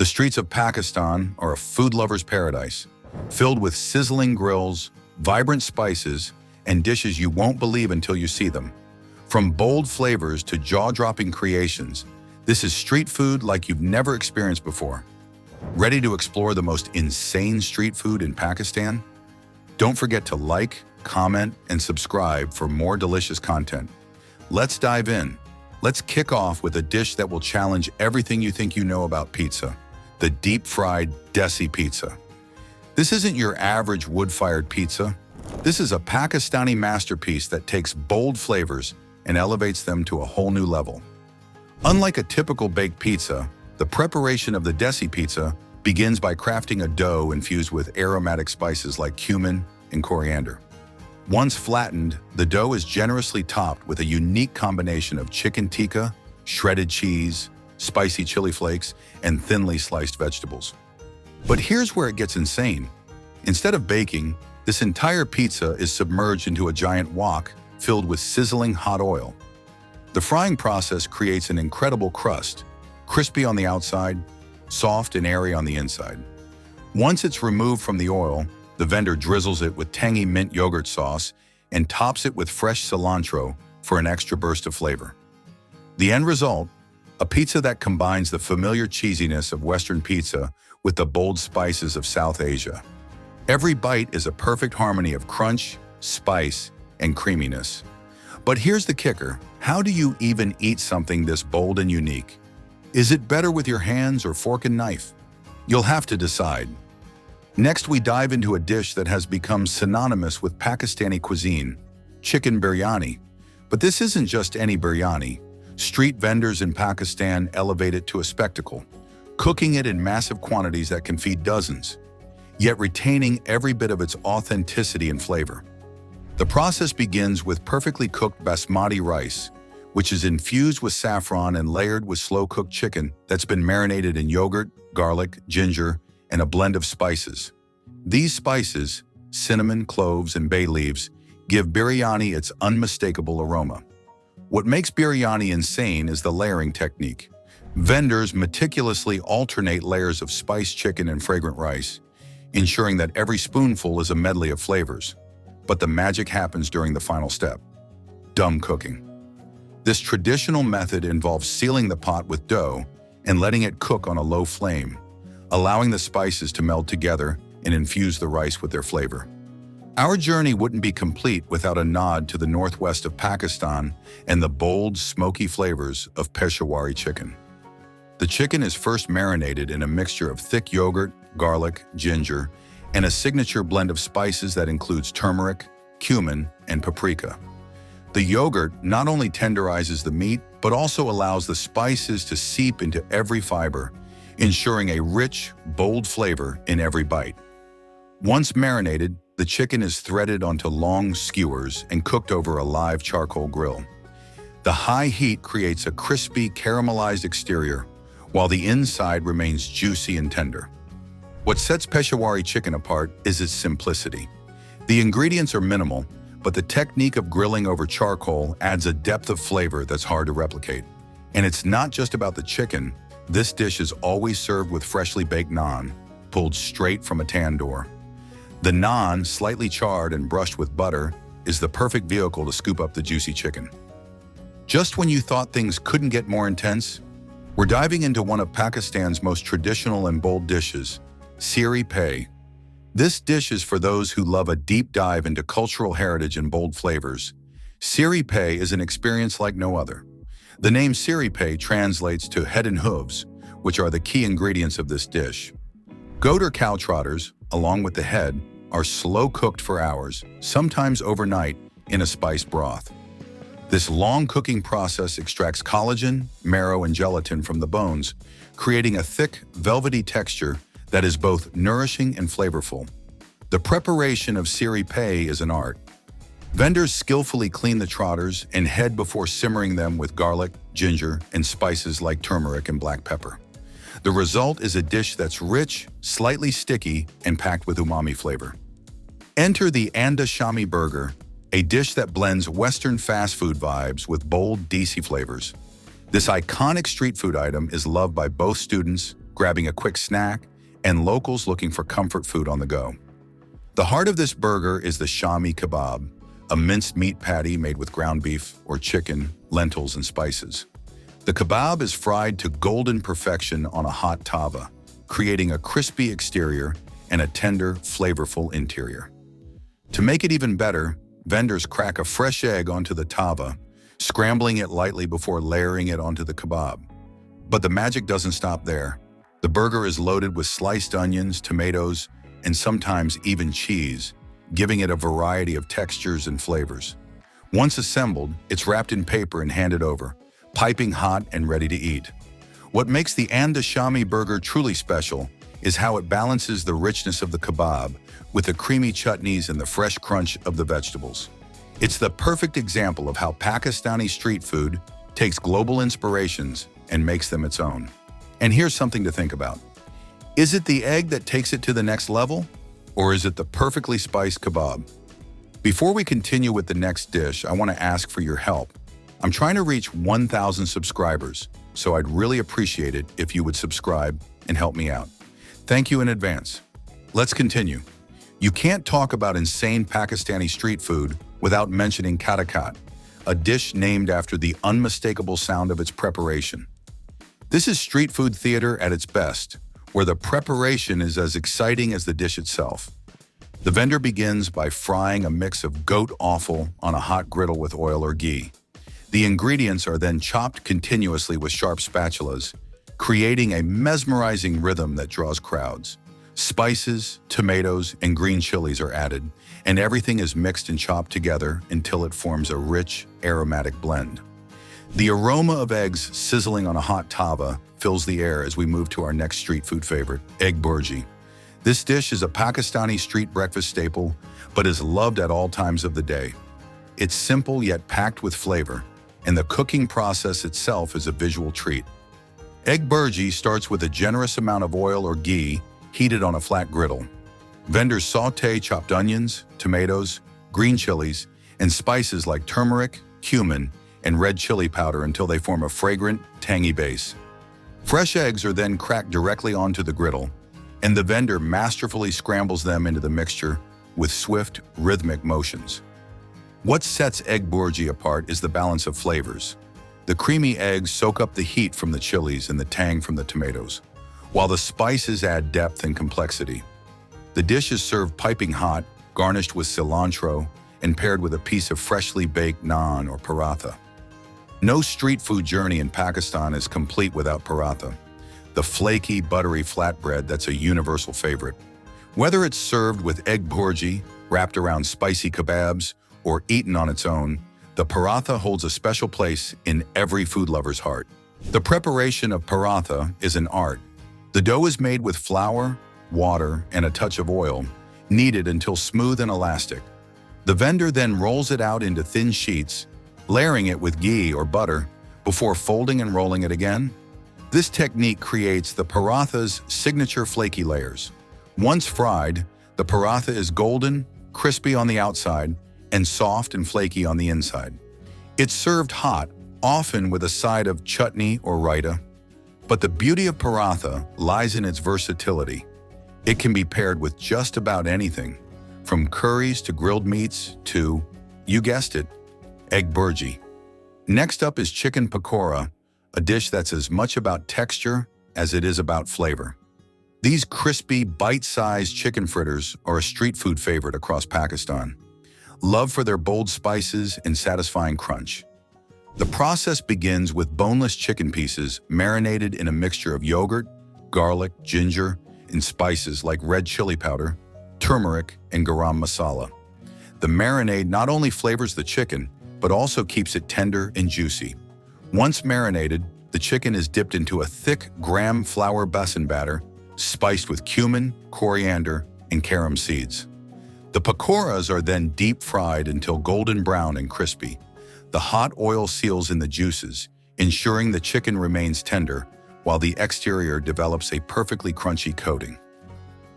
The streets of Pakistan are a food lover's paradise, filled with sizzling grills, vibrant spices, and dishes you won't believe until you see them. From bold flavors to jaw-dropping creations, this is street food like you've never experienced before. Ready to explore the most insane street food in Pakistan? Don't forget to like, comment, and subscribe for more delicious content. Let's dive in. Let's kick off with a dish that will challenge everything you think you know about pizza, the deep-fried Desi Pizza. This isn't your average wood-fired pizza. This is a Pakistani masterpiece that takes bold flavors and elevates them to a whole new level. Unlike a typical baked pizza, the preparation of the Desi Pizza begins by crafting a dough infused with aromatic spices like cumin and coriander. Once flattened, the dough is generously topped with a unique combination of chicken tikka, shredded cheese, spicy chili flakes, and thinly sliced vegetables. But here's where it gets insane. Instead of baking, this entire pizza is submerged into a giant wok filled with sizzling hot oil. The frying process creates an incredible crust, crispy on the outside, soft and airy on the inside. Once it's removed from the oil, the vendor drizzles it with tangy mint yogurt sauce and tops it with fresh cilantro for an extra burst of flavor. The end result, a pizza that combines the familiar cheesiness of Western pizza with the bold spices of South Asia. Every bite is a perfect harmony of crunch, spice, and creaminess. But here's the kicker: how do you even eat something this bold and unique? Is it better with your hands or fork and knife? You'll have to decide. Next, we dive into a dish that has become synonymous with Pakistani cuisine, Chicken Biryani. But this isn't just any biryani. Street vendors in Pakistan elevate it to a spectacle, cooking it in massive quantities that can feed dozens, yet retaining every bit of its authenticity and flavor. The process begins with perfectly cooked basmati rice, which is infused with saffron and layered with slow-cooked chicken that's been marinated in yogurt, garlic, ginger, and a blend of spices. These spices, cinnamon, cloves, and bay leaves, give biryani its unmistakable aroma. What makes biryani insane is the layering technique. Vendors meticulously alternate layers of spiced chicken and fragrant rice, ensuring that every spoonful is a medley of flavors. But the magic happens during the final step: dum cooking. This traditional method involves sealing the pot with dough and letting it cook on a low flame, allowing the spices to meld together and infuse the rice with their flavor. Our journey wouldn't be complete without a nod to the northwest of Pakistan and the bold, smoky flavors of Peshawari chicken. The chicken is first marinated in a mixture of thick yogurt, garlic, ginger, and a signature blend of spices that includes turmeric, cumin, and paprika. The yogurt not only tenderizes the meat, but also allows the spices to seep into every fiber, ensuring a rich, bold flavor in every bite. Once marinated, the chicken is threaded onto long skewers and cooked over a live charcoal grill. The high heat creates a crispy, caramelized exterior, while the inside remains juicy and tender. What sets Peshawari chicken apart is its simplicity. The ingredients are minimal, but the technique of grilling over charcoal adds a depth of flavor that's hard to replicate. And it's not just about the chicken. This dish is always served with freshly baked naan, pulled straight from a tandoor. The naan, slightly charred and brushed with butter, is the perfect vehicle to scoop up the juicy chicken. Just when you thought things couldn't get more intense, we're diving into one of Pakistan's most traditional and bold dishes, Siri Pay. This dish is for those who love a deep dive into cultural heritage and bold flavors. Siri Pay is an experience like no other. The name Siri Pay translates to head and hooves, which are the key ingredients of this dish. Goat or cow trotters, along with the head, are slow-cooked for hours, sometimes overnight, in a spiced broth. This long cooking process extracts collagen, marrow, and gelatin from the bones, creating a thick, velvety texture that is both nourishing and flavorful. The preparation of Siri Pay is an art. Vendors skillfully clean the trotters and head before simmering them with garlic, ginger, and spices like turmeric and black pepper. The result is a dish that's rich, slightly sticky, and packed with umami flavor. Enter the Andash Shami burger, a dish that blends Western fast food vibes with bold Desi flavors. This iconic street food item is loved by both students grabbing a quick snack, and locals looking for comfort food on the go. The heart of this burger is the Shami kebab, a minced meat patty made with ground beef or chicken, lentils, and spices. The kebab is fried to golden perfection on a hot tava, creating a crispy exterior and a tender, flavorful interior. To make it even better, vendors crack a fresh egg onto the tava, scrambling it lightly before layering it onto the kebab. But the magic doesn't stop there. The burger is loaded with sliced onions, tomatoes, and sometimes even cheese, giving it a variety of textures and flavors. Once assembled, it's wrapped in paper and handed over, piping hot and ready to eat. What makes the Andash burger truly special is how it balances the richness of the kebab with the creamy chutneys and the fresh crunch of the vegetables. It's the perfect example of how Pakistani street food takes global inspirations and makes them its own. And here's something to think about. Is it the egg that takes it to the next level? Or is it the perfectly spiced kebab? Before we continue with the next dish, I want to ask for your help. I'm trying to reach 1,000 subscribers, so I'd really appreciate it if you would subscribe and help me out. Thank you in advance. Let's continue. You can't talk about insane Pakistani street food without mentioning Katakat, a dish named after the unmistakable sound of its preparation. This is street food theater at its best, where the preparation is as exciting as the dish itself. The vendor begins by frying a mix of goat offal on a hot griddle with oil or ghee. The ingredients are then chopped continuously with sharp spatulas, creating a mesmerizing rhythm that draws crowds. Spices, tomatoes, and green chilies are added, and everything is mixed and chopped together until it forms a rich, aromatic blend. The aroma of eggs sizzling on a hot tava fills the air as we move to our next street food favorite, egg burji. This dish is a Pakistani street breakfast staple, but is loved at all times of the day. It's simple yet packed with flavor, and the cooking process itself is a visual treat. Egg burji starts with a generous amount of oil or ghee heated on a flat griddle. Vendors saute chopped onions, tomatoes, green chilies, and spices like turmeric, cumin, and red chili powder until they form a fragrant, tangy base. Fresh eggs are then cracked directly onto the griddle, and the vendor masterfully scrambles them into the mixture with swift, rhythmic motions. What sets egg burji apart is the balance of flavors. The creamy eggs soak up the heat from the chilies and the tang from the tomatoes, while the spices add depth and complexity. The dish is served piping hot, garnished with cilantro, and paired with a piece of freshly baked naan or paratha. No street food journey in Pakistan is complete without paratha, the flaky, buttery flatbread that's a universal favorite. Whether it's served with egg burji, wrapped around spicy kebabs, or eaten on its own, the paratha holds a special place in every food lover's heart. The preparation of paratha is an art. The dough is made with flour, water, and a touch of oil, kneaded until smooth and elastic. The vendor then rolls it out into thin sheets, layering it with ghee or butter before folding and rolling it again. This technique creates the paratha's signature flaky layers. Once fried, the paratha is golden, crispy on the outside, and soft and flaky on the inside. It's served hot, often with a side of chutney or raita. But the beauty of paratha lies in its versatility. It can be paired with just about anything, from curries to grilled meats to, you guessed it, egg burji. Next up is chicken pakora, a dish that's as much about texture as it is about flavor. These crispy, bite-sized chicken fritters are a street food favorite across Pakistan, loved for their bold spices and satisfying crunch. The process begins with boneless chicken pieces marinated in a mixture of yogurt, garlic, ginger, and spices like red chili powder, turmeric, and garam masala. The marinade not only flavors the chicken, but also keeps it tender and juicy. Once marinated, the chicken is dipped into a thick gram flour besan batter, spiced with cumin, coriander, and carom seeds. The pakoras are then deep-fried until golden brown and crispy. The hot oil seals in the juices, ensuring the chicken remains tender, while the exterior develops a perfectly crunchy coating.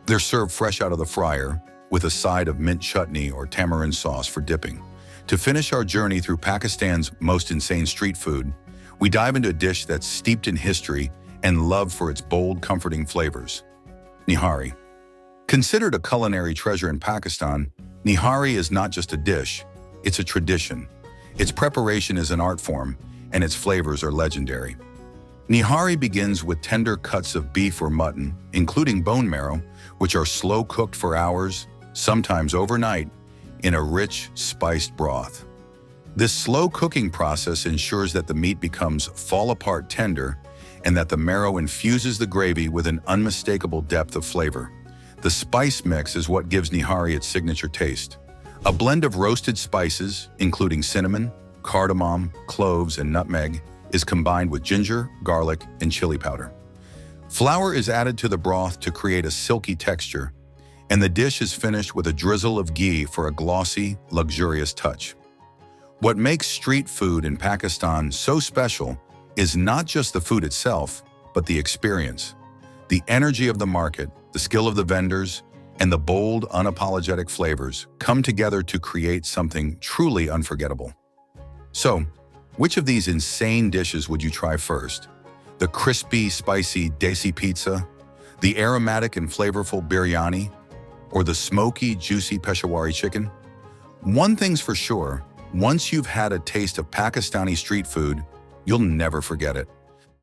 They're served fresh out of the fryer, with a side of mint chutney or tamarind sauce for dipping. To finish our journey through Pakistan's most insane street food, we dive into a dish that's steeped in history and loved for its bold, comforting flavors. Nihari. Considered a culinary treasure in Pakistan, Nihari is not just a dish, it's a tradition. Its preparation is an art form, and its flavors are legendary. Nihari begins with tender cuts of beef or mutton, including bone marrow, which are slow-cooked for hours, sometimes overnight, in a rich, spiced broth. This slow cooking process ensures that the meat becomes fall-apart tender and that the marrow infuses the gravy with an unmistakable depth of flavor. The spice mix is what gives Nihari its signature taste. A blend of roasted spices, including cinnamon, cardamom, cloves, and nutmeg, is combined with ginger, garlic, and chili powder. Flour is added to the broth to create a silky texture, and the dish is finished with a drizzle of ghee for a glossy, luxurious touch. What makes street food in Pakistan so special is not just the food itself, but the experience. The energy of the market, the skill of the vendors, and the bold, unapologetic flavors come together to create something truly unforgettable. So, which of these insane dishes would you try first? The crispy, spicy Desi Pizza, the aromatic and flavorful Biryani, or the smoky, juicy Peshawari Chicken? One thing's for sure, once you've had a taste of Pakistani street food, you'll never forget it.